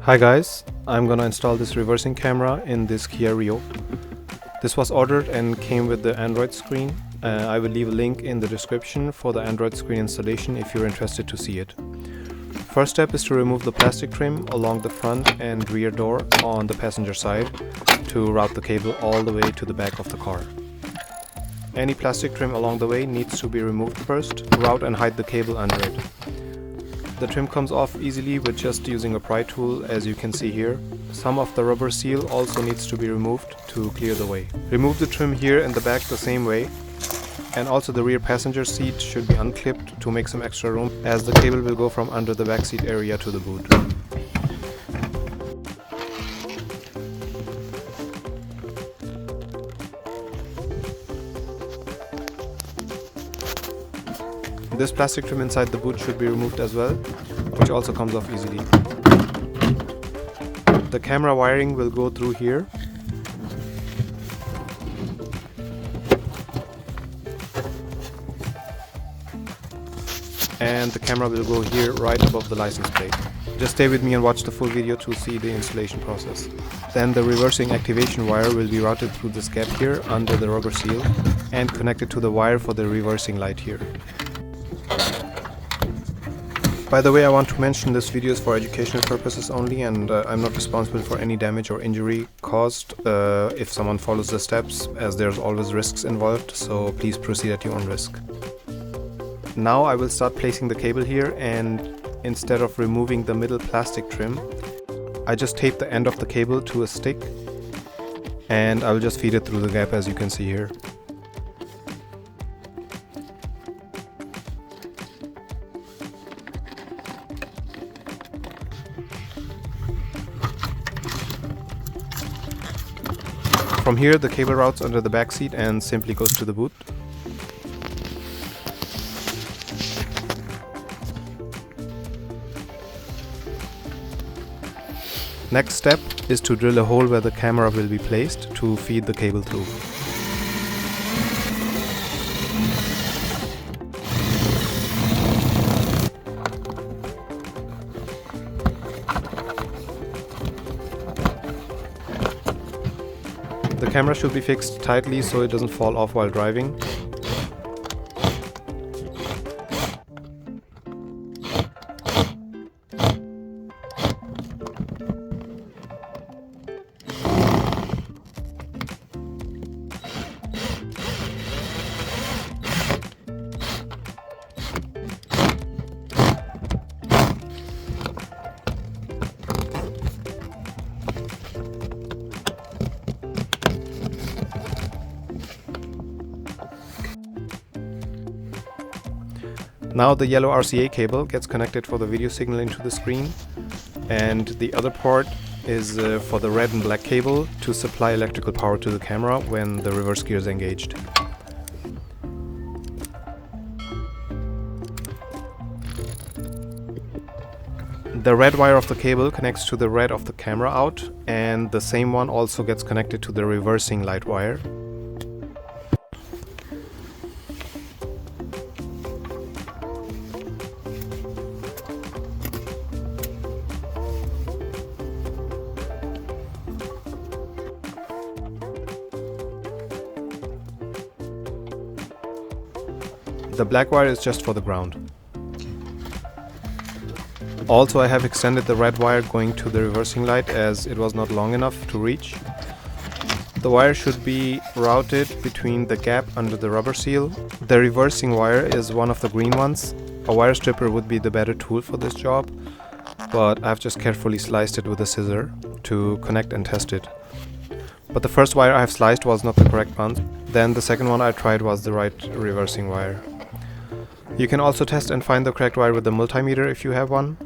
Hi guys, I'm gonna install this reversing camera in this Kia Rio. This was ordered and came with the Android screen. I will leave a link in the description for the Android screen installation if you're interested to see it. First step is to remove the plastic trim along the front and rear door on the passenger side to route the cable all the way to the back of the car. Any plastic trim along the way needs to be removed first to route and hide the cable under it. The trim comes off easily with just using a pry tool, as you can see here. Some of the rubber seal also needs to be removed to clear the way. Remove the trim here and the back the same way, and also the rear passenger seat should be unclipped to make some extra room, as the cable will go from under the back seat area to the boot. This plastic trim inside the boot should be removed as well, which also comes off easily. The camera wiring will go through here. And the camera will go here right above the license plate. Just stay with me and watch the full video to see the installation process. Then the reversing activation wire will be routed through this gap here under the rubber seal and connected to the wire for the reversing light here. By the way, I want to mention this video is for educational purposes only, and I'm not responsible for any damage or injury caused if someone follows the steps, as there's always risks involved, so please proceed at your own risk. Now I will start placing the cable here, and instead of removing the middle plastic trim, I just tape the end of the cable to a stick and I will just feed it through the gap, as you can see here. From here the cable routes under the back seat and simply goes to the boot. Next step is to drill a hole where the camera will be placed to feed the cable through. The camera should be fixed tightly so it doesn't fall off while driving. Now the yellow RCA cable gets connected for the video signal into the screen, and the other port is for the red and black cable to supply electrical power to the camera when the reverse gear is engaged. The red wire of the cable connects to the red of the camera out, and the same one also gets connected to the reversing light wire. The black wire is just for the ground. Also, I have extended the red wire going to the reversing light as it was not long enough to reach. The wire should be routed between the gap under the rubber seal. The reversing wire is one of the green ones. A wire stripper would be the better tool for this job, but I've just carefully sliced it with a scissor to connect and test it. But the first wire I have sliced was not the correct one. Then the second one I tried was the right reversing wire. You can also test and find the correct wire with the multimeter if you have one.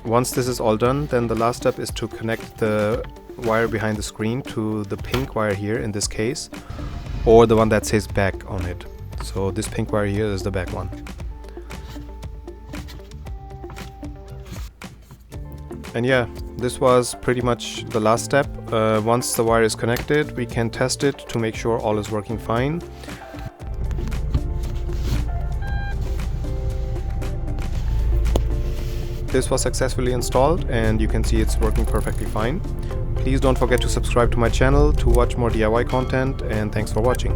Once this is all done, then the last step is to connect the wire behind the screen to the pink wire here in this case, or the one that says back on it. So this pink wire here is the back one. And yeah, this was pretty much the last step. Once the wire is connected, we can test it to make sure all is working fine. This was successfully installed and you can see it's working perfectly fine. Please don't forget to subscribe to my channel to watch more DIY content, and thanks for watching.